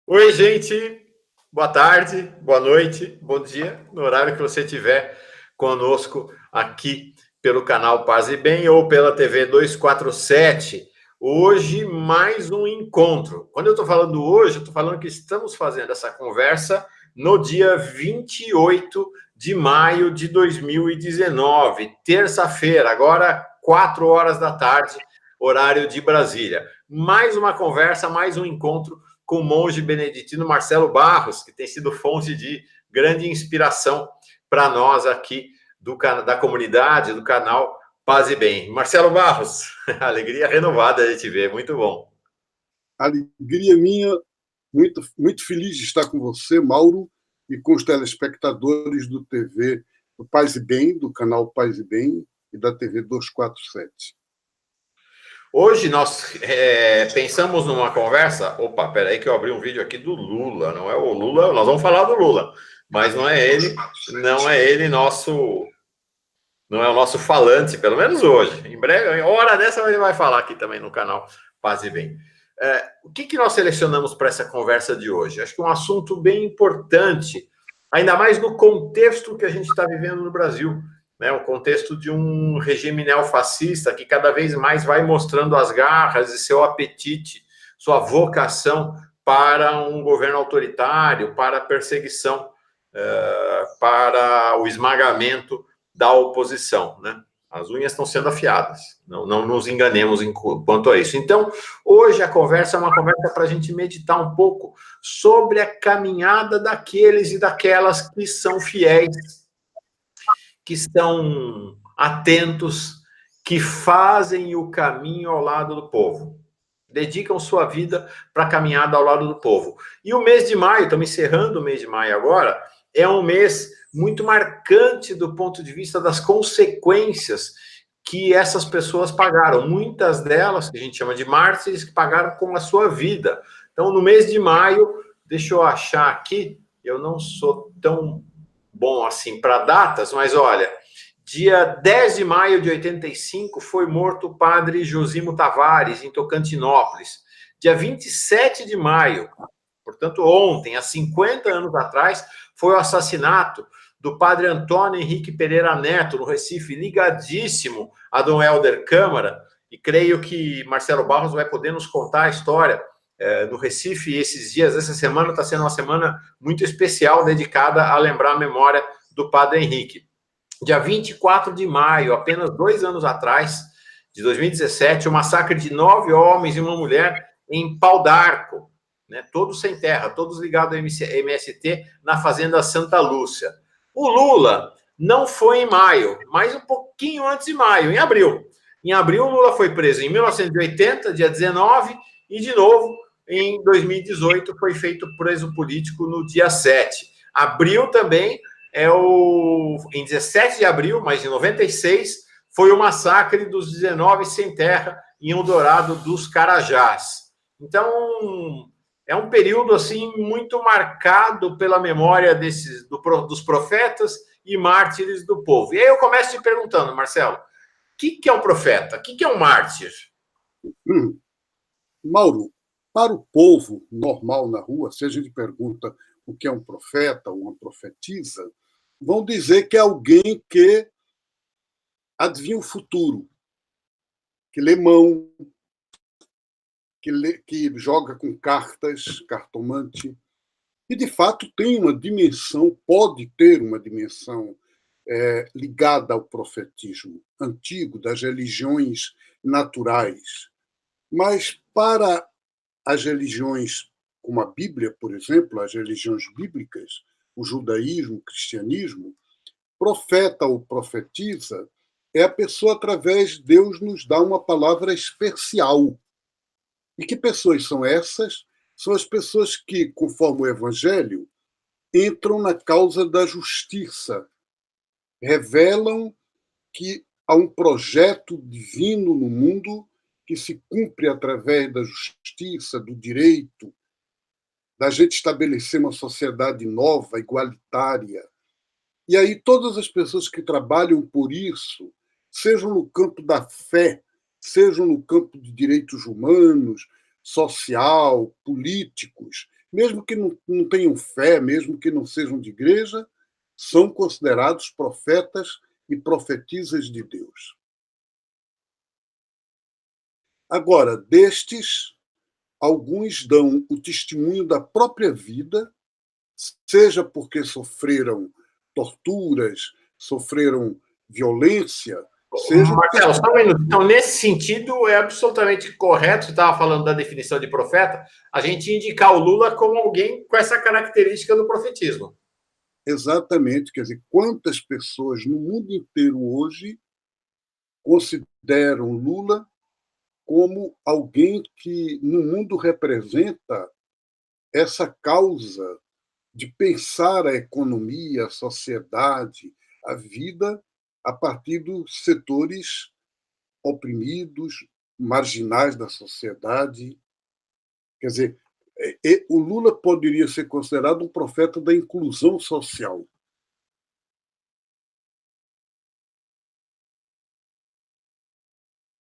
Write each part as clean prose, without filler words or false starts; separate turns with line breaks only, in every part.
Oi, gente. Boa tarde, boa noite, bom dia, no horário que você estiver conosco aqui pelo canal Paz e Bem ou pela TV 247. Hoje, mais um encontro. Quando eu estou falando hoje, eu estou falando que estamos fazendo essa conversa no dia 28 de maio de 2019, terça-feira, agora 4 horas da tarde, horário de Brasília. Mais uma conversa, mais um encontro com o monge beneditino Marcelo Barros, que tem sido fonte de grande inspiração para nós aqui da comunidade, do canal Paz e Bem. Marcelo Barros, alegria renovada de te ver, muito bom.
Alegria minha, muito feliz de estar com você, Mauro, e com os telespectadores do TV do Paz e Bem, do canal Paz e Bem e da TV 247.
Hoje nós pensamos numa conversa. Opa, peraí que eu abri um vídeo aqui do Lula, não é o Lula, nós vamos falar do Lula, mas não é ele nosso, não é o nosso falante, pelo menos hoje. Em breve, hora dessa ele vai falar aqui também no canal Paz e Bem. O que nós selecionamos para essa conversa de hoje? Acho que é um assunto bem importante, ainda mais no contexto que a gente está vivendo no Brasil, né? O contexto de um regime neofascista que cada vez mais vai mostrando as garras e seu apetite, sua vocação para um governo autoritário, para a perseguição, para o esmagamento da oposição, né? As unhas estão sendo afiadas, não nos enganemos quanto a isso. Então, hoje a conversa é uma conversa para a gente meditar um pouco sobre a caminhada daqueles e daquelas que são fiéis, que estão atentos, que fazem o caminho ao lado do povo. Dedicam sua vida para a caminhada ao lado do povo. E o mês de maio, estamos encerrando o mês de maio agora, é um mês muito marcante do ponto de vista das consequências que essas pessoas pagaram. Muitas delas, que a gente chama de mártires, que pagaram com a sua vida. Então, no mês de maio, deixa eu achar aqui, eu não sou tão bom assim para datas, mas olha, dia 10 de maio de 85 foi morto o padre Josimo Tavares, em Tocantinópolis. Dia 27 de maio, portanto ontem, há 50 anos atrás, foi o assassinato do padre Antônio Henrique Pereira Neto, no Recife, ligadíssimo a Dom Helder Câmara, e creio que Marcelo Barros vai poder nos contar a história no Recife esses dias. Essa semana está sendo uma semana muito especial, dedicada a lembrar a memória do padre Henrique. Dia 24 de maio, apenas 2 anos atrás, de 2017, o massacre de 9 homens e uma mulher em Pau d'Arco, né? Todos sem terra, todos ligados ao MST, na fazenda Santa Lúcia. O Lula não foi em maio, mas um pouquinho antes de maio, em abril. Em abril, o Lula foi preso em 1980, dia 19, e de novo, em 2018, foi feito preso político no dia 7. Abril também em 17 de abril, mas em 96, foi o massacre dos 19 sem terra em Eldorado dos Carajás. Então, é um período assim muito marcado pela memória dos profetas e mártires do povo. E aí eu começo te perguntando, Marcelo, o que é um profeta? O que é um mártir?
Mauro, para o povo normal na rua, se a gente pergunta o que é um profeta ou uma profetisa, vão dizer que é alguém que adivinha o futuro, que lê mão, que joga com cartas, cartomante, e de fato tem uma dimensão, pode ter uma dimensão ligada ao profetismo antigo, das religiões naturais. Mas para as religiões, como a Bíblia, por exemplo, as religiões bíblicas, o judaísmo, o cristianismo, profeta ou profetiza é a pessoa através de Deus nos dá uma palavra especial. E que pessoas são essas? São as pessoas que, conforme o Evangelho, entram na causa da justiça, revelam que há um projeto divino no mundo que se cumpre através da justiça, do direito, da gente estabelecer uma sociedade nova, igualitária. E aí todas as pessoas que trabalham por isso, sejam no campo da fé, sejam no campo de direitos humanos, social, políticos, mesmo que não tenham fé, mesmo que não sejam de igreja, são considerados profetas e profetisas de Deus. Agora, destes, alguns dão o testemunho da própria vida, seja porque sofreram torturas, sofreram violência, seja porque...
Marcelo, só um minuto. Então, nesse sentido, é absolutamente correto, você estava falando da definição de profeta, a gente indicar o Lula como alguém com essa característica do profetismo.
Exatamente, quer dizer, quantas pessoas no mundo inteiro hoje consideram Lula como alguém que no mundo representa essa causa de pensar a economia, a sociedade, a vida a partir dos setores oprimidos, marginais da sociedade. Quer dizer, o Lula poderia ser considerado um profeta da inclusão social.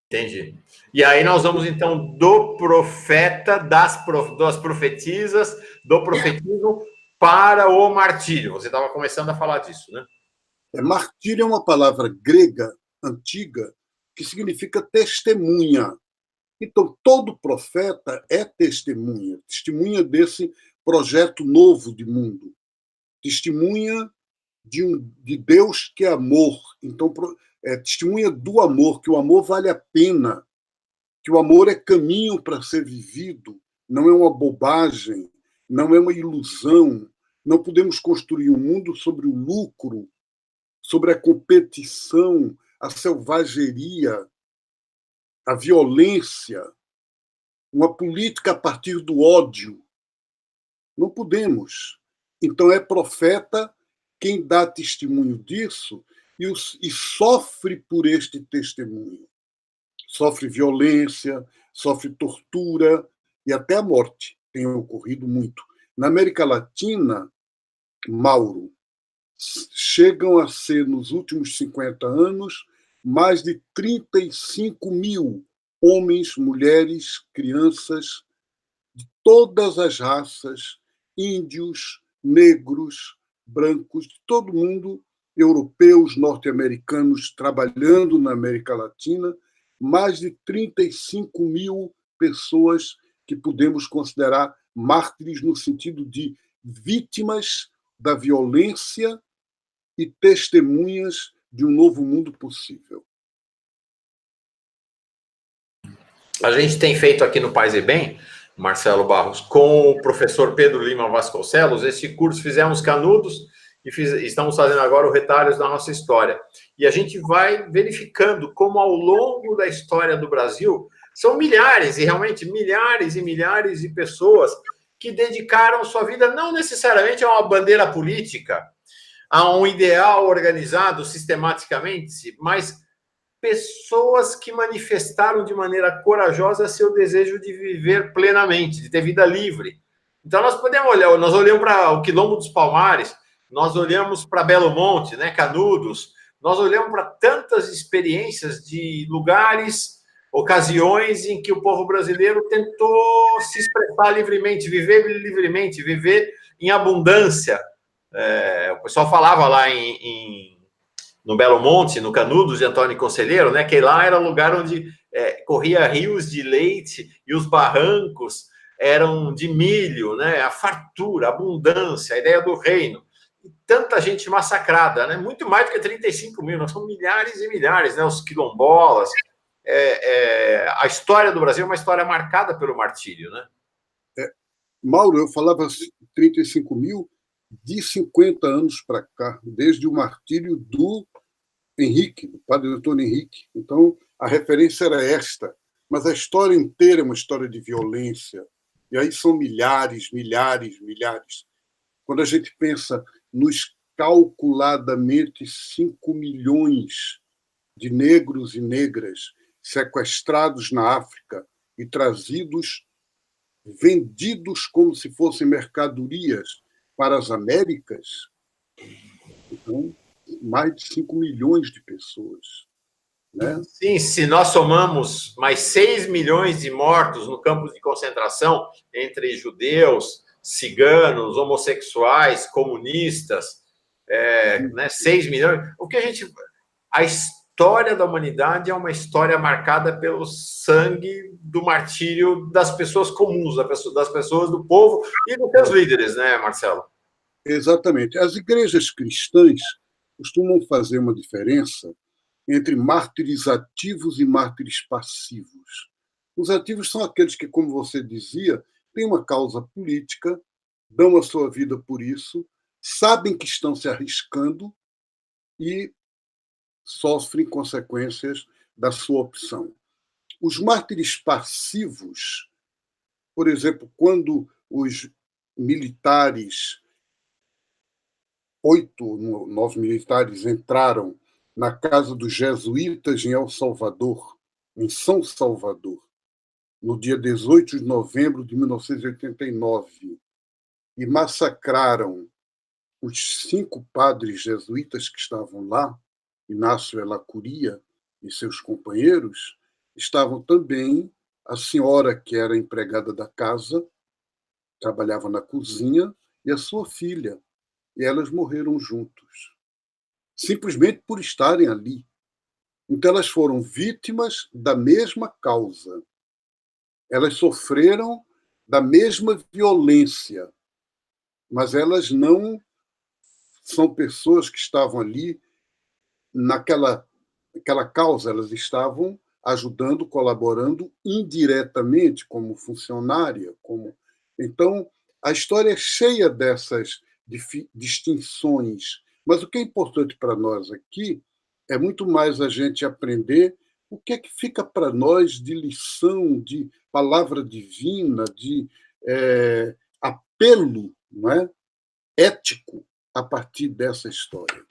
Entendi. E aí nós vamos, então, do profeta, das profetisas, do profetismo para o martírio. Você estava começando a falar disso, né?
Martírio é uma palavra grega antiga que significa testemunha. Então, todo profeta é testemunha, testemunha desse projeto novo de mundo, testemunha de Deus que é amor. Então, testemunha do amor, que o amor vale a pena, que o amor é caminho para ser vivido, não é uma bobagem, não é uma ilusão. Não podemos construir um mundo sobre o lucro, sobre a competição, a selvageria, a violência, uma política a partir do ódio. Não podemos. Então, é profeta quem dá testemunho disso e sofre por este testemunho. Sofre violência, sofre tortura e até a morte tem ocorrido muito. Na América Latina, Mauro, chegam a ser, nos últimos 50 anos, mais de 35 mil homens, mulheres, crianças, de todas as raças, índios, negros, brancos, de todo mundo, europeus, norte-americanos, trabalhando na América Latina, mais de 35 mil pessoas que podemos considerar mártires no sentido de vítimas da violência e testemunhas de um novo mundo possível.
A gente tem feito aqui no Paz e Bem, Marcelo Barros, com o professor Pedro Lima Vasconcelos, esse curso Fizemos Canudos e estamos fazendo agora o Retalhos da Nossa História. E a gente vai verificando como ao longo da história do Brasil são milhares, e realmente milhares e milhares de pessoas que dedicaram sua vida não necessariamente a uma bandeira política, a um ideal organizado sistematicamente, mas pessoas que manifestaram de maneira corajosa seu desejo de viver plenamente, de ter vida livre. Então nós podemos olhar, nós olhamos para o Quilombo dos Palmares, nós olhamos para Belo Monte, né, Canudos, nós olhamos para tantas experiências de lugares, ocasiões em que o povo brasileiro tentou se expressar livremente, viver em abundância. O pessoal falava lá no Belo Monte, no Canudos de Antônio Conselheiro, né, que lá era o lugar onde corria rios de leite e os barrancos eram de milho, né, a fartura, a abundância, a ideia do reino. E tanta gente massacrada, né, muito mais do que 35 mil, nós somos milhares e milhares, né, os quilombolas. A história do Brasil é uma história marcada pelo martírio, né?
Mauro, eu falava 35 mil de 50 anos para cá, desde o martírio do Henrique, do padre Antônio Henrique. Então, a referência era esta, mas a história inteira é uma história de violência, e aí são milhares, milhares, milhares. Quando a gente pensa nos calculadamente 5 milhões de negros e negras sequestrados na África e trazidos, vendidos como se fossem mercadorias para as Américas, então, mais de 5 milhões de pessoas. Né?
Sim, se nós somamos mais 6 milhões de mortos no campo de concentração entre judeus, ciganos, homossexuais, comunistas, né, 6 milhões. O que a história da humanidade é uma história marcada pelo sangue do martírio das pessoas comuns, das pessoas do povo e dos seus líderes, né, Marcelo?
Exatamente. As igrejas cristãs costumam fazer uma diferença entre mártires ativos e mártires passivos. Os ativos são aqueles que, como você dizia, têm uma causa política, dão a sua vida por isso, sabem que estão se arriscando e sofrem consequências da sua opção. Os mártires passivos, por exemplo, quando os militares, 9 militares entraram na casa dos jesuítas em El Salvador, em São Salvador, no dia 18 de novembro de 1989, e massacraram os 5 padres jesuítas que estavam lá, Inácio Elacuria e seus companheiros, estavam também a senhora que era empregada da casa, trabalhava na cozinha, e a sua filha. E elas morreram juntos, simplesmente por estarem ali. Então, elas foram vítimas da mesma causa. Elas sofreram da mesma violência, mas elas não são pessoas que estavam ali naquela causa, elas estavam ajudando, colaborando indiretamente como funcionária. Então, a história é cheia dessas distinções, mas o que é importante para nós aqui é muito mais a gente aprender o que é que fica para nós de lição, de palavra divina, de apelo, não é? Ético a partir dessa história.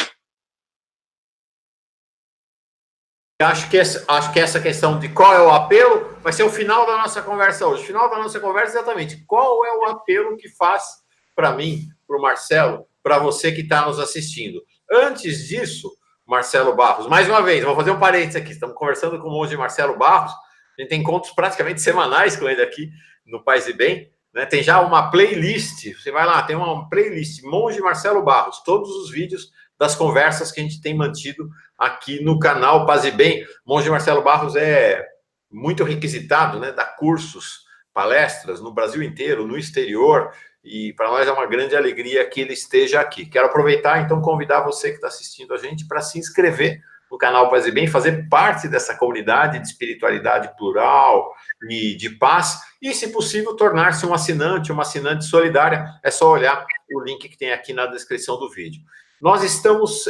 Acho que essa questão de qual é o apelo vai ser o final da nossa conversa hoje. O final da nossa conversa é exatamente qual é o apelo que faz para mim, para o Marcelo, para você que está nos assistindo. Antes disso, Marcelo Barros, mais uma vez, vou fazer um parênteses aqui, estamos conversando com o monge Marcelo Barros, a gente tem encontros praticamente semanais com ele aqui no Paz e Bem, né? Tem já uma playlist, você vai lá, tem uma playlist, monge Marcelo Barros, todos os vídeos das conversas que a gente tem mantido aqui no canal Paz e Bem. Monge Marcelo Barros é muito requisitado, né? Dá cursos, palestras no Brasil inteiro, no exterior, e para nós é uma grande alegria que ele esteja aqui. Quero aproveitar, então, convidar você que está assistindo a gente para se inscrever no canal Paz e Bem, fazer parte dessa comunidade de espiritualidade plural e de paz, e, se possível, tornar-se um assinante, uma assinante solidária. É só olhar o link que tem aqui na descrição do vídeo. Nós estamos,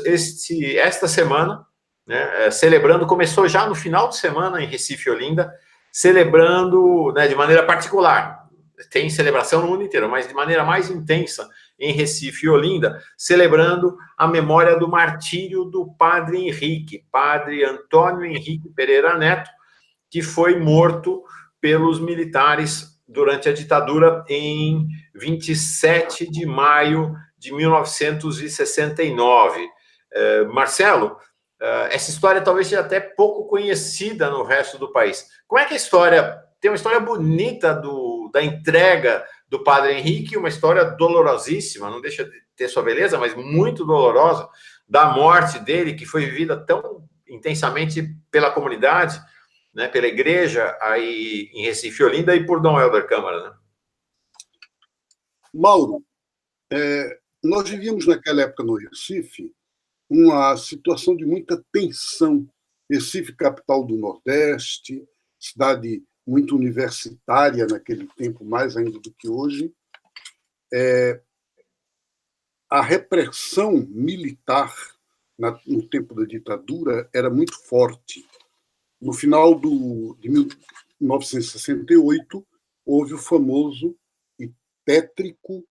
esta semana, né, celebrando, começou já no final de semana em Recife, Olinda, celebrando, né, de maneira particular. Tem celebração no mundo inteiro, mas de maneira mais intensa em Recife e Olinda, celebrando a memória do martírio do padre Henrique, padre Antônio Henrique Pereira Neto, que foi morto pelos militares durante a ditadura em 27 de maio de 1969. Marcelo, essa história talvez seja até pouco conhecida no resto do país. Como é que a história... Tem uma história bonita da entrega do padre Henrique, uma história dolorosíssima, não deixa de ter sua beleza, mas muito dolorosa, da morte dele, que foi vivida tão intensamente pela comunidade, né, pela igreja aí em Recife e Olinda e por Dom Helder Câmara, né?
Mauro, nós vivíamos naquela época no Recife uma situação de muita tensão. Recife, capital do Nordeste, cidade muito universitária naquele tempo, mais ainda do que hoje. A repressão militar no tempo da ditadura era muito forte. No final de 1968, houve o famoso e tétrico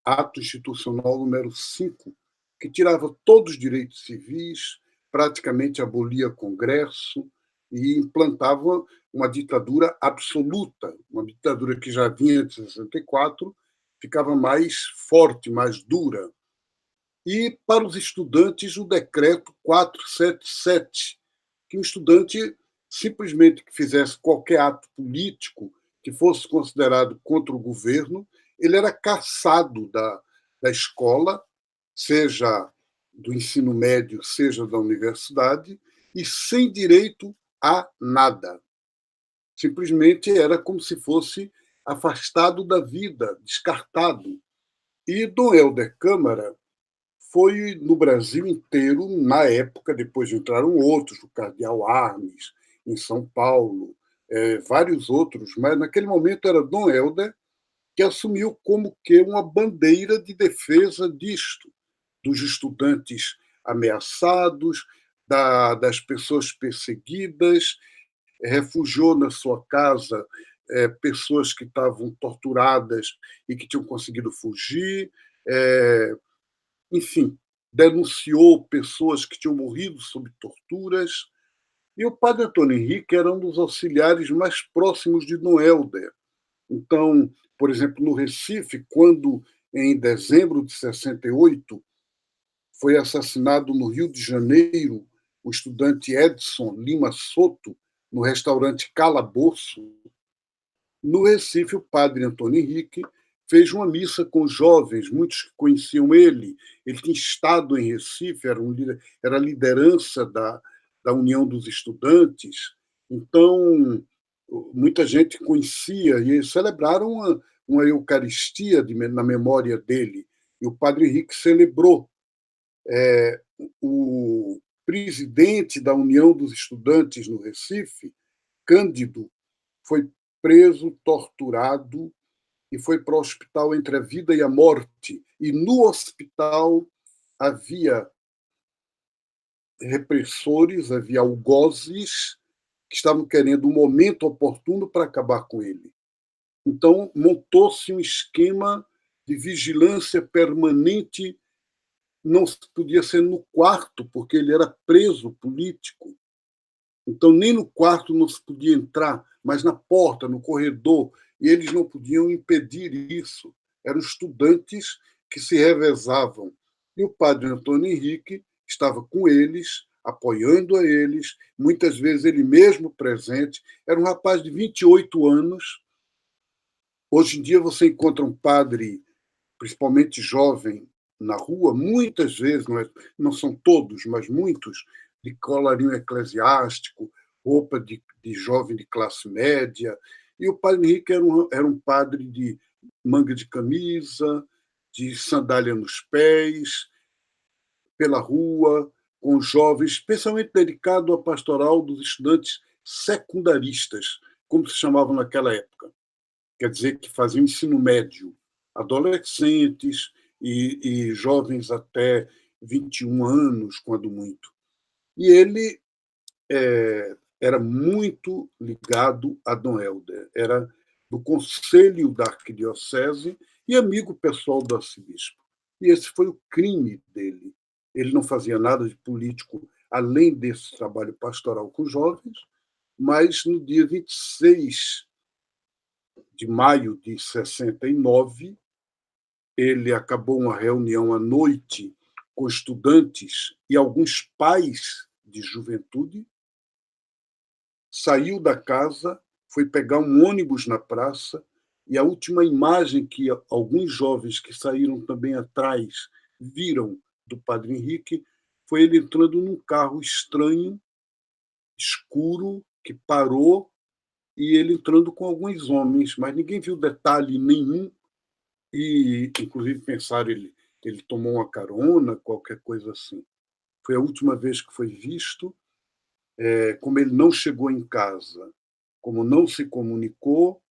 Ato Institucional número 5, que tirava todos os direitos civis, praticamente abolia Congresso e implantava uma ditadura absoluta, uma ditadura que já vinha de 64, ficava mais forte, mais dura. E, para os estudantes, o decreto 477, que um estudante, simplesmente que fizesse qualquer ato político, que fosse considerado contra o governo, ele era caçado da escola, seja do ensino médio, seja da universidade, e sem direito a nada. Simplesmente era como se fosse afastado da vida, descartado. E Dom Helder Câmara foi no Brasil inteiro, na época, depois entraram outros, o Cardeal Armes, em São Paulo, vários outros, mas naquele momento era Dom Helder que assumiu como que uma bandeira de defesa disto, dos estudantes ameaçados, das pessoas perseguidas, refugiou na sua casa pessoas que estavam torturadas e que tinham conseguido fugir, enfim, denunciou pessoas que tinham morrido sob torturas. E o padre Antônio Henrique era um dos auxiliares mais próximos de Dom Helder. Então, por exemplo, no Recife, quando, em dezembro de 68, foi assassinado no Rio de Janeiro o estudante Edson Lima Soto, no restaurante Calabouço, no Recife, o padre Antônio Henrique fez uma missa com jovens, muitos que conheciam ele. Ele tinha estado em Recife, era a liderança da União dos Estudantes. Então, muita gente conhecia e eles celebraram uma Eucaristia na memória dele. E o padre Henrique celebrou. O presidente da União dos Estudantes no Recife, Cândido, foi preso, torturado e foi para o hospital entre a vida e a morte. E no hospital havia repressores, havia algozes que estavam querendo um momento oportuno para acabar com ele. Então, montou-se um esquema de vigilância permanente. Não podia ser no quarto, porque ele era preso político. Então, nem no quarto não se podia entrar, mas na porta, no corredor, e eles não podiam impedir isso. Eram estudantes que se revezavam. E o padre Antônio Henrique estava com eles, apoiando a eles, muitas vezes ele mesmo presente. Era um rapaz de 28 anos. Hoje em dia você encontra um padre, principalmente jovem, na rua, muitas vezes, não são todos, mas muitos, de colarinho eclesiástico, roupa de jovem de classe média. E o padre Henrique era um padre de manga de camisa, de sandália nos pés, pela rua, com jovens, especialmente dedicado à pastoral dos estudantes secundaristas, como se chamavam naquela época. Quer dizer, que faziam ensino médio, adolescentes e jovens até 21 anos, quando muito. E ele era muito ligado a Dom Helder, era do conselho da arquidiocese e amigo pessoal do arcebispo. E esse foi o crime dele. Ele não fazia nada de político além desse trabalho pastoral com jovens, mas no dia 26 de maio de 69, ele acabou uma reunião à noite com estudantes e alguns pais de juventude, saiu da casa, foi pegar um ônibus na praça, e a última imagem que alguns jovens que saíram também atrás viram do padre Henrique foi ele entrando num carro estranho, escuro, que parou, e ele entrando com alguns homens, mas ninguém viu detalhe nenhum, e inclusive pensaram ele tomou uma carona, qualquer coisa assim. Foi a última vez que foi visto. Como ele não chegou em casa, como não se comunicou,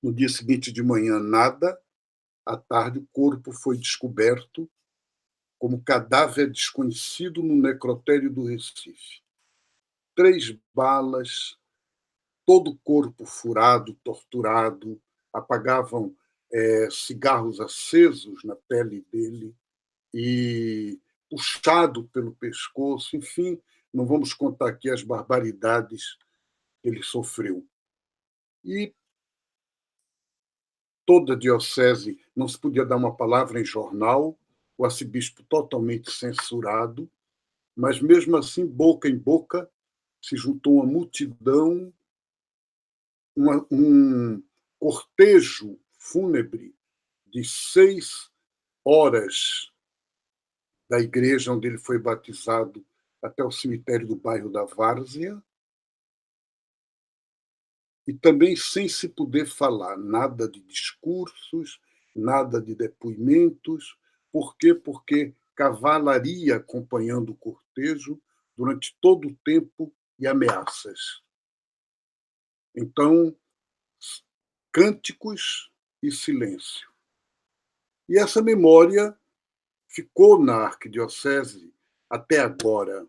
no dia seguinte de manhã nada, à tarde o corpo foi descoberto como cadáver desconhecido no necrotério do Recife. 3 balas, todo o corpo furado, torturado, apagavam cigarros acesos na pele dele e puxado pelo pescoço, enfim, não vamos contar aqui as barbaridades que ele sofreu. E toda a diocese não se podia dar uma palavra em jornal, o arcebispo totalmente censurado, mas mesmo assim, boca em boca, se juntou uma multidão um cortejo fúnebre de 6 horas da igreja onde ele foi batizado até o cemitério do bairro da Várzea, e também sem se poder falar nada de discursos, nada de depoimentos. Por quê? Porque cavalaria acompanhando o cortejo durante todo o tempo e ameaças. Então, cânticos e silêncio. E essa memória ficou na arquidiocese até agora.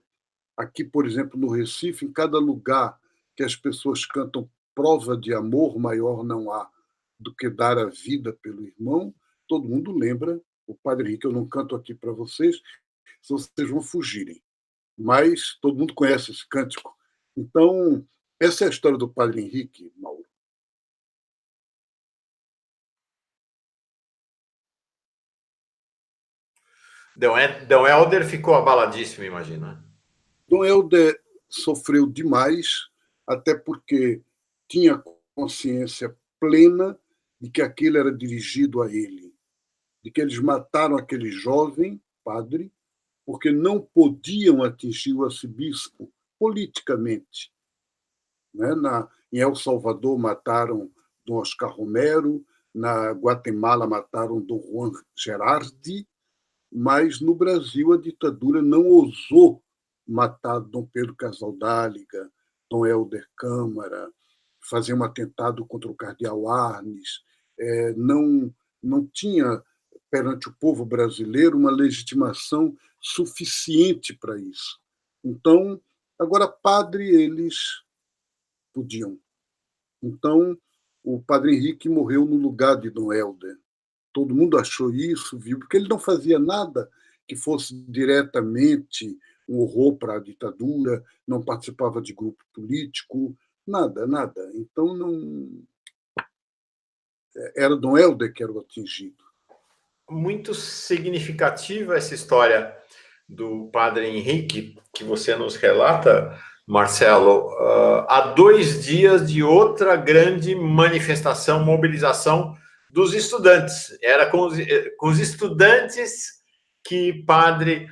Aqui, por exemplo, no Recife, em cada lugar que as pessoas cantam prova de amor maior não há do que dar a vida pelo irmão, todo mundo lembra o Padre Henrique. Eu não canto aqui para vocês, senão vocês vão fugirem. Mas todo mundo conhece esse cântico. Então, essa é a história do Padre Henrique, Mauro.
Dom Helder ficou abaladíssimo, imagina.
Dom Helder sofreu demais, até porque tinha consciência plena de que aquilo era dirigido a ele, de que eles mataram aquele jovem padre porque não podiam atingir o arcebispo politicamente. Né? Em El Salvador mataram Dom Oscar Romero, na Guatemala mataram Dom Juan Gerardi, mas no Brasil a ditadura não ousou matar Dom Pedro Casaldáliga, Dom Helder Câmara, fazer um atentado contra o cardeal Arnes. Não tinha, perante o povo brasileiro, uma legitimação suficiente para isso. Então, agora, padre, eles podiam. Então, o Padre Henrique morreu no lugar de Dom Helder. Todo mundo achou isso, viu, porque ele não fazia nada que fosse diretamente um horror para a ditadura, não participava de grupo político, nada, nada. Então, não era Dom Helder que era o atingido.
Muito significativa essa história do Padre Henrique, que você nos relata, Marcelo, há 2 dias de outra grande manifestação, mobilização dos estudantes. Era com os estudantes que Padre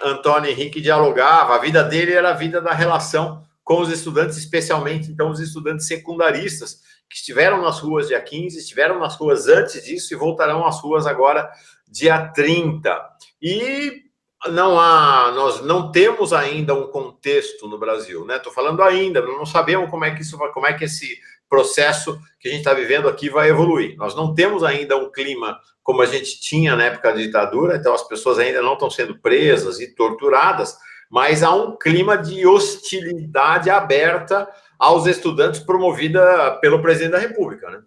Antônio Henrique dialogava. A vida dele era a vida da relação com os estudantes, especialmente, então, os estudantes secundaristas, que estiveram nas ruas dia 15, estiveram nas ruas antes disso e voltarão às ruas agora dia 30. E nós não temos ainda um contexto no Brasil, né? Estou falando ainda, não sabemos como é que esse processo que a gente está vivendo aqui vai evoluir. Nós não temos ainda um clima como a gente tinha na época da ditadura, então as pessoas ainda não estão sendo presas e torturadas, mas há um clima de hostilidade aberta aos estudantes promovida pelo presidente da República, né?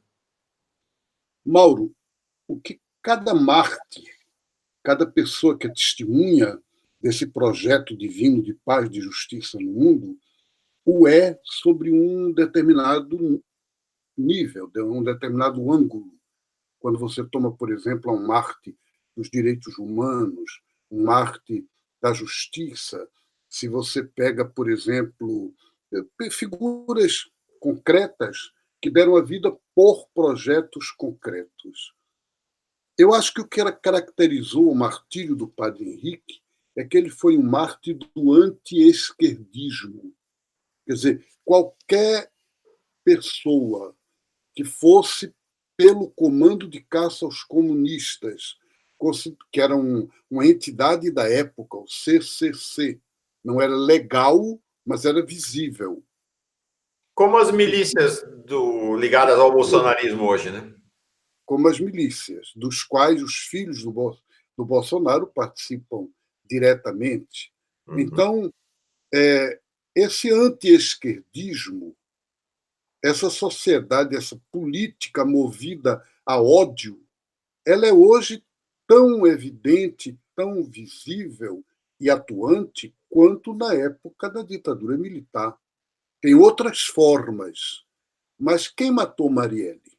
Mauro, o que cada mártir, cada pessoa que é testemunha desse projeto divino de paz, de justiça no mundo, o é sobre um determinado nível, de um determinado ângulo. Quando você toma, por exemplo, um mártir dos direitos humanos, um mártir da justiça, se você pega, por exemplo, figuras concretas que deram a vida por projetos concretos. Eu acho que o que caracterizou o martírio do Padre Henrique é que ele foi um mártir do anti-esquerdismo. Quer dizer, qualquer pessoa que fosse pelo comando de caça aos comunistas, que era uma entidade da época, o CCC. Não era legal, mas era visível.
Como as milícias ligadas ao bolsonarismo hoje, né?
Como as milícias, dos quais os filhos do Bolsonaro participam diretamente.
Uhum.
Então, esse anti-esquerdismo, essa sociedade, essa política movida a ódio, ela é hoje tão evidente, tão visível e atuante quanto na época da ditadura militar. Tem outras formas, mas quem matou Marielle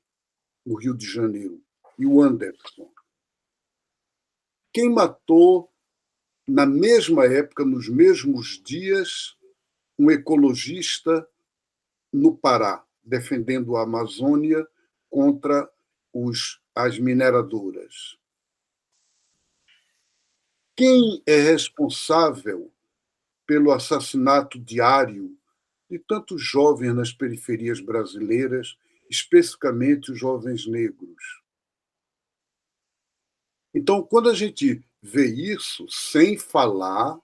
no Rio de Janeiro e o Anderson? Quem matou na mesma época, nos mesmos dias, um ecologista no Pará? defendendo a Amazônia contra as mineradoras. Quem é responsável pelo assassinato diário de tantos jovens nas periferias brasileiras, especificamente os jovens negros? Então, quando a gente vê isso, sem falar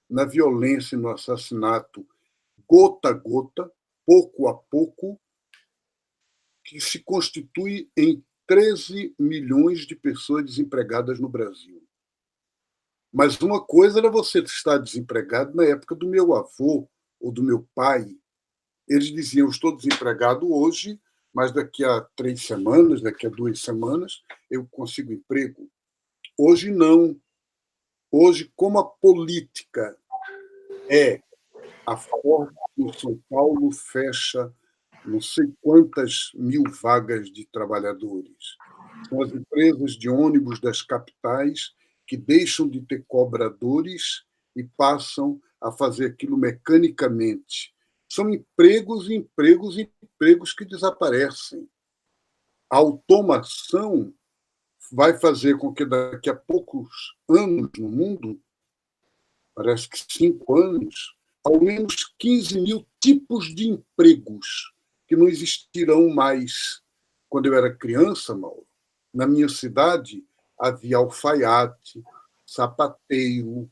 na violência e no assassinato gota a gota, pouco a pouco, que se constitui em 13 milhões de pessoas desempregadas no Brasil. Mas uma coisa era você estar desempregado na época do meu avô ou do meu pai. Eles diziam: eu estou desempregado hoje, mas daqui a 3 semanas, daqui a 2 semanas, eu consigo emprego. Hoje não. Hoje, como a política é a forma que São Paulo fecha não sei quantas mil vagas de trabalhadores. São as empresas de ônibus das capitais que deixam de ter cobradores e passam a fazer aquilo mecanicamente. São empregos, empregos, empregos que desaparecem. A automação vai fazer com que daqui a poucos anos no mundo, parece que 5 anos, ao menos 15 mil tipos de empregos que não existirão mais. Quando eu era criança, Mauro, na minha cidade havia alfaiate, sapateiro,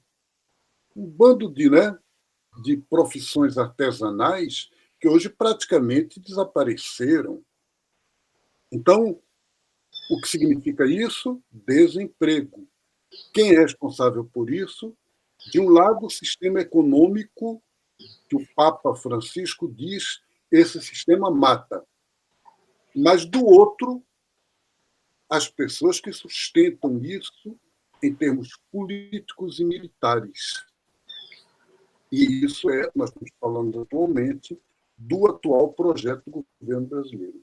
um bando de profissões artesanais que hoje praticamente desapareceram. Então, o que significa isso? Desemprego. Quem é responsável por isso? De um lado, o sistema econômico, que o Papa Francisco diz, esse sistema mata. Mas, do outro, as pessoas que sustentam isso em termos políticos e militares. E isso nós estamos falando atualmente, do atual projeto do governo brasileiro.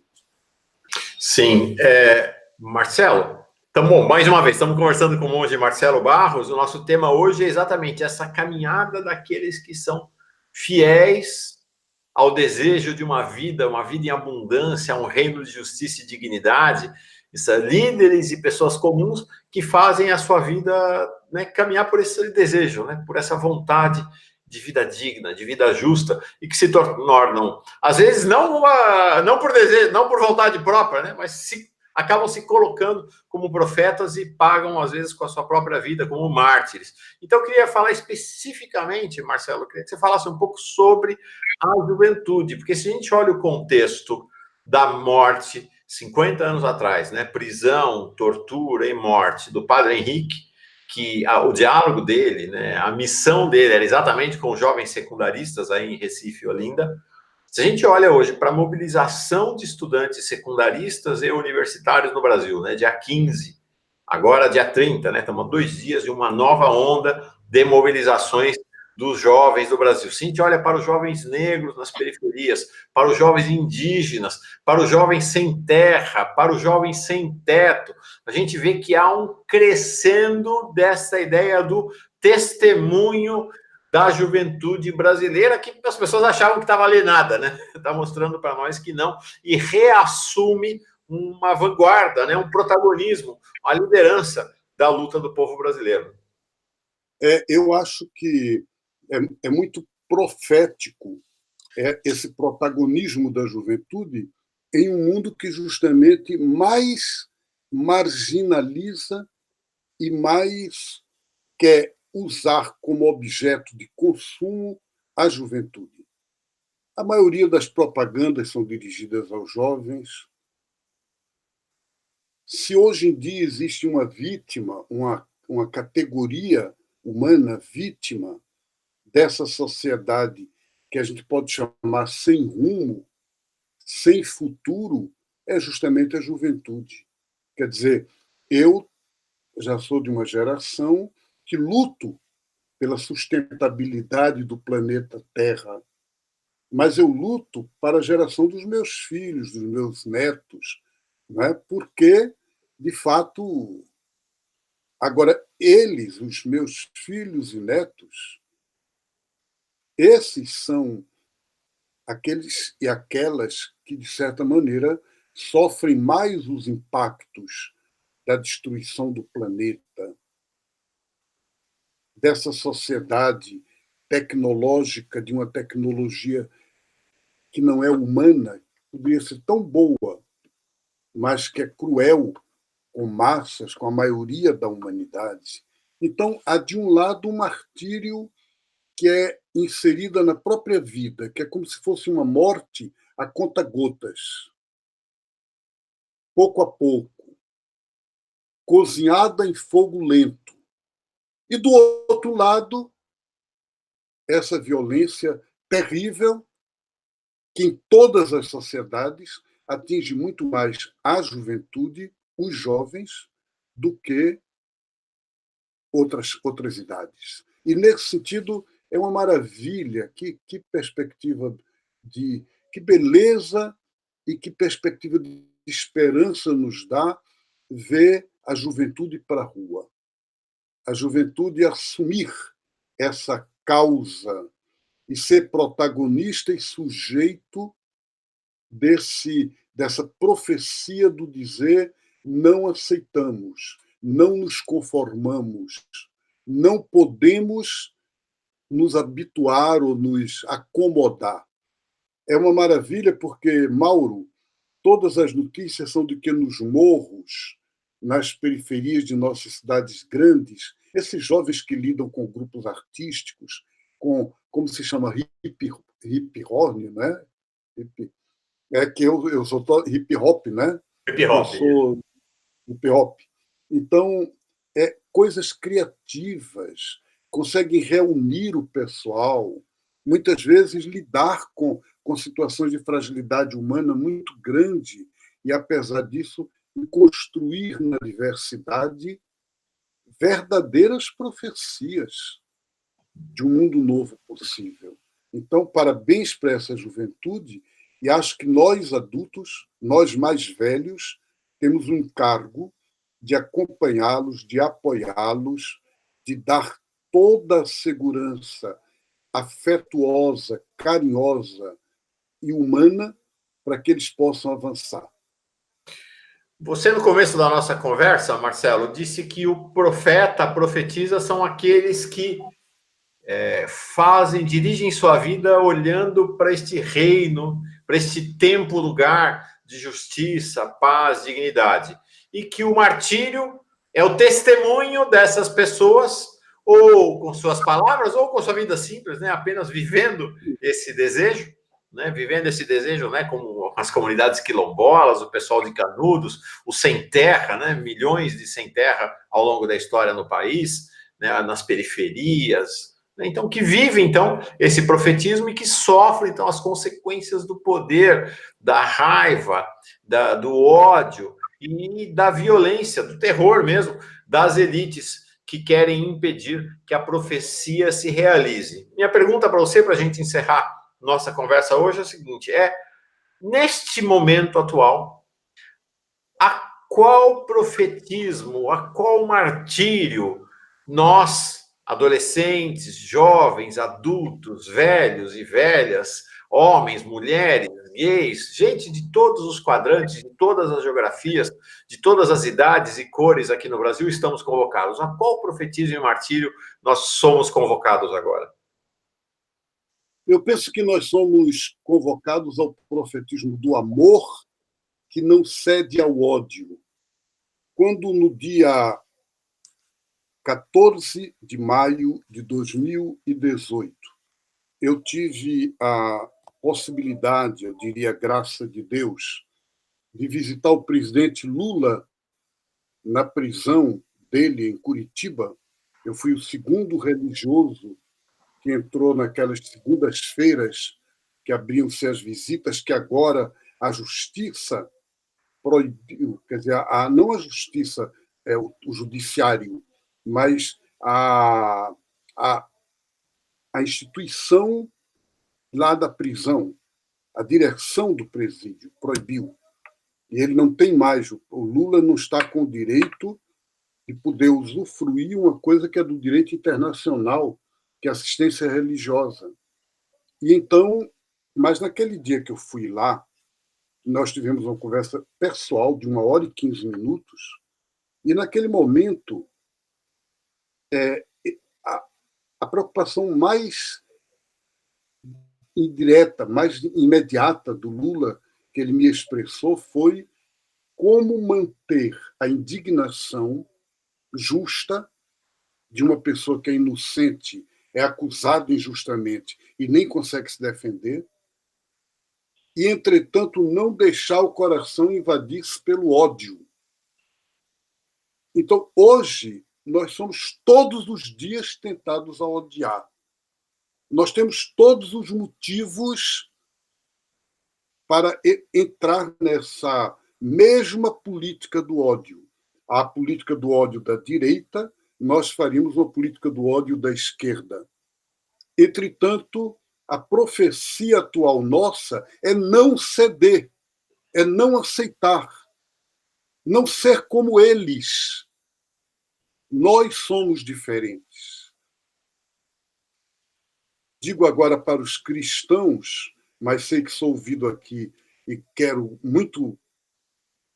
Sim. Marcelo, bom, mais uma vez, estamos conversando com o monge Marcelo Barros. O nosso tema hoje é exatamente essa caminhada daqueles que são fiéis ao desejo de uma vida em abundância, um reino de justiça e dignidade. Líderes e pessoas comuns que fazem a sua vida, né, caminhar por esse desejo, né, por essa vontade de vida digna, de vida justa, e que se tornam, às vezes, não por desejo, não por vontade própria, né, mas acabam se colocando como profetas e pagam, às vezes, com a sua própria vida, como mártires. Então, eu queria falar especificamente, Marcelo, eu queria que você falasse um pouco sobre a juventude, porque se a gente olha o contexto da morte 50 anos atrás, né, prisão, tortura e morte do Padre Henrique, que o diálogo dele, né, a missão dele era exatamente com jovens secundaristas aí em Recife e Olinda. Se a gente olha hoje para a mobilização de estudantes secundaristas e universitários no Brasil, né, dia 15, agora dia 30, né, estamos a 2 dias de uma nova onda de mobilizações dos jovens do Brasil. Se a gente olha para os jovens negros nas periferias, para os jovens indígenas, para os jovens sem terra, para os jovens sem teto, a gente vê que há um crescendo dessa ideia do testemunho da juventude brasileira, que as pessoas achavam que estava alienada, né? Está mostrando para nós que não, e reassume uma vanguarda, né? Um protagonismo, a liderança da luta do povo brasileiro.
Eu acho que é muito profético esse protagonismo da juventude em um mundo que justamente mais marginaliza e mais quer usar como objeto de consumo a juventude. A maioria das propagandas são dirigidas aos jovens. Se hoje em dia existe uma vítima, uma categoria humana vítima dessa sociedade que a gente pode chamar sem rumo, sem futuro, é justamente a juventude. Quer dizer, eu já sou de uma geração que luto pela sustentabilidade do planeta Terra, mas eu luto para a geração dos meus filhos, dos meus netos, né? Porque, de fato, agora eles, os meus filhos e netos, esses são aqueles e aquelas que, de certa maneira, sofrem mais os impactos da destruição do planeta, dessa sociedade tecnológica, de uma tecnologia que não é humana, que poderia ser tão boa, mas que é cruel com massas, com a maioria da humanidade. Então, há, de um lado, um martírio que é inserida na própria vida, que é como se fosse uma morte a conta-gotas, pouco a pouco, cozinhada em fogo lento. E, do outro lado, essa violência terrível que, em todas as sociedades, atinge muito mais a juventude, os jovens, do que outras idades. E, nesse sentido, é uma maravilha, que perspectiva que beleza e que perspectiva de esperança nos dá ver a juventude para a rua, a juventude assumir essa causa e ser protagonista e sujeito dessa profecia do dizer: não aceitamos, não nos conformamos, não podemos nos habituar ou nos acomodar. É uma maravilha porque, Mauro, todas as notícias são de que nos morros, nas periferias de nossas cidades grandes, esses jovens que lidam com grupos artísticos, com, como se chama, hip hop, né? É que eu sou hip hop, né?
Hip
Eu
hop.
sou hip hop. Então, coisas criativas, conseguem reunir o pessoal, muitas vezes lidar com situações de fragilidade humana muito grande e, apesar disso, construir na diversidade verdadeiras profecias de um mundo novo possível. Então, parabéns para essa juventude, e acho que nós adultos, nós mais velhos, temos um encargo de acompanhá-los, de apoiá-los, de dar toda a segurança afetuosa, carinhosa e humana para que eles possam avançar.
Você, no começo da nossa conversa, Marcelo, disse que o profeta, a profetisa, são aqueles que dirigem sua vida olhando para este reino, para este tempo, lugar de justiça, paz, dignidade. E que o martírio é o testemunho dessas pessoas, ou com suas palavras, ou com sua vida simples, né? Apenas vivendo esse desejo, né? Vivendo esse desejo, né? Como as comunidades quilombolas, o pessoal de Canudos, o sem terra, né? Milhões de sem terra ao longo da história no país, né? Nas periferias. Então, que vive, então, esse profetismo e que sofre, então, as consequências do poder, da raiva, do ódio e da violência, do terror mesmo, das elites que querem impedir que a profecia se realize. Minha pergunta para você, para a gente encerrar nossa conversa hoje, é a seguinte: neste momento atual, a qual profetismo, a qual martírio nós, adolescentes, jovens, adultos, velhos e velhas, homens, mulheres, gays, gente de todos os quadrantes, de todas as geografias, de todas as idades e cores aqui no Brasil, estamos convocados? A qual profetismo e martírio nós somos convocados agora?
Eu penso que nós somos convocados ao profetismo do amor que não cede ao ódio. Quando, no dia 14 de maio de 2018, eu tive a possibilidade, eu diria graça de Deus, de visitar o presidente Lula na prisão dele em Curitiba. Eu fui o segundo religioso que entrou naquelas segundas-feiras que abriam-se as visitas, que agora a justiça proibiu, quer dizer, não a justiça, o judiciário, mas a, a instituição lá da prisão, a direção do presídio, proibiu. E ele não tem mais, o Lula não está com o direito de poder usufruir uma coisa que é do direito internacional, que é assistência religiosa. E então Mas naquele dia que eu fui lá, nós tivemos uma conversa pessoal de 1 hora e 15 minutos, e naquele momento, a preocupação mais indireta, mais imediata do Lula, que ele me expressou, foi como manter a indignação justa de uma pessoa que é inocente, é acusada injustamente e nem consegue se defender, e, entretanto, não deixar o coração invadir-se pelo ódio. Então, hoje, nós somos todos os dias tentados a odiar. Nós temos todos os motivos para entrar nessa mesma política do ódio. A política do ódio da direita, nós faríamos uma política do ódio da esquerda. Entretanto, a profecia atual nossa é não ceder, é não aceitar, não ser como eles. Nós somos diferentes. Digo agora para os cristãos, mas sei que sou ouvido aqui e quero muito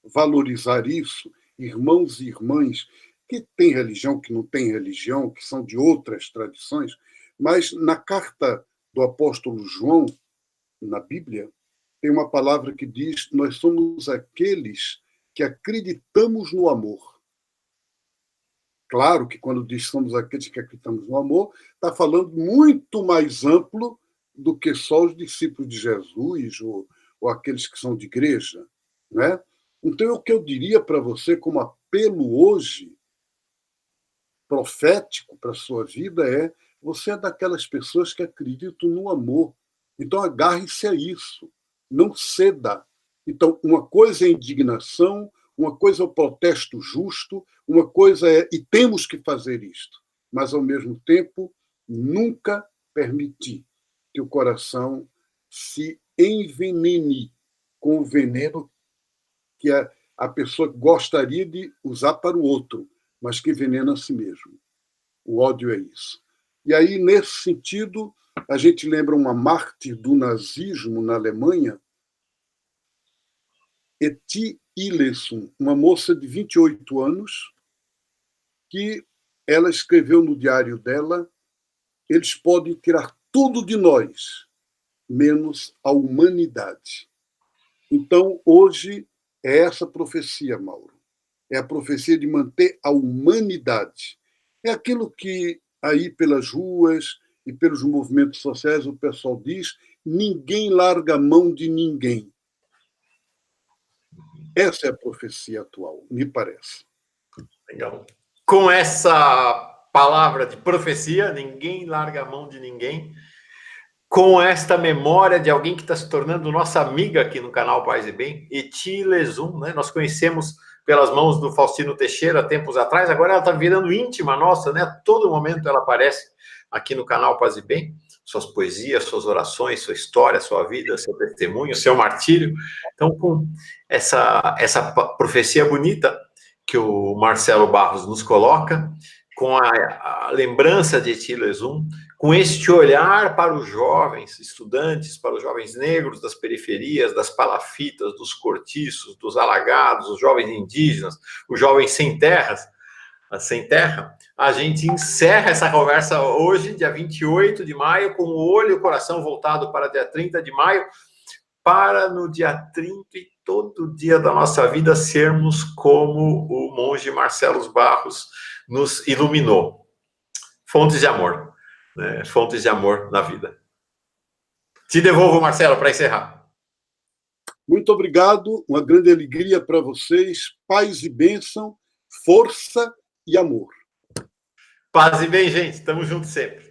valorizar isso, irmãos e irmãs que têm religião, que não têm religião, que são de outras tradições, mas na carta do apóstolo João, na Bíblia, tem uma palavra que diz: nós somos aqueles que acreditamos no amor. Claro que quando diz somos aqueles que acreditamos no amor, está falando muito mais amplo do que só os discípulos de Jesus ou aqueles que são de igreja, né? Então, o que eu diria para você como apelo hoje, profético para a sua vida, é: você é daquelas pessoas que acreditam no amor. Então, agarre-se a isso. Não ceda. Então, uma coisa é indignação, uma coisa é o protesto justo, uma coisa é, e temos que fazer isto, mas, ao mesmo tempo, nunca permitir que o coração se envenene com o veneno que a pessoa gostaria de usar para o outro, mas que envenena a si mesmo. O ódio é isso. E aí, nesse sentido, a gente lembra uma mártir do nazismo na Alemanha, Etty Hillesum, uma moça de 28 anos, que ela escreveu no diário dela: eles podem tirar tudo de nós, menos a humanidade. Então, hoje, é essa profecia, Mauro. É a profecia de manter a humanidade. É aquilo que aí pelas ruas e pelos movimentos sociais o pessoal diz: ninguém larga a mão de ninguém. Essa é a profecia atual, me parece.
Legal. Com essa palavra de profecia, ninguém larga a mão de ninguém, com esta memória de alguém que está se tornando nossa amiga aqui no canal Paz e Bem, Etty Hillesum, né? Nós conhecemos pelas mãos do Faustino Teixeira tempos atrás, agora ela está virando íntima nossa, né? A todo momento ela aparece aqui no canal Paz e Bem, suas poesias, suas orações, sua história, sua vida, seu testemunho, seu martírio. Então, com essa profecia bonita que o Marcelo Barros nos coloca, com a lembrança de Etty Hillesum, com este olhar para os jovens estudantes, para os jovens negros das periferias, das palafitas, dos cortiços, dos alagados, os jovens indígenas, os jovens sem terra, a gente encerra essa conversa hoje, dia 28 de maio, com o olho e o coração voltado para dia 30 de maio, para no dia 30 e todo dia da nossa vida sermos como o monge Marcelo Barros nos iluminou. Fontes de amor, né? Fontes de amor na vida. Te devolvo, Marcelo, para encerrar.
Muito obrigado, uma grande alegria para vocês, paz e bênção, força e amor.
Paz e bem, gente, estamos juntos sempre.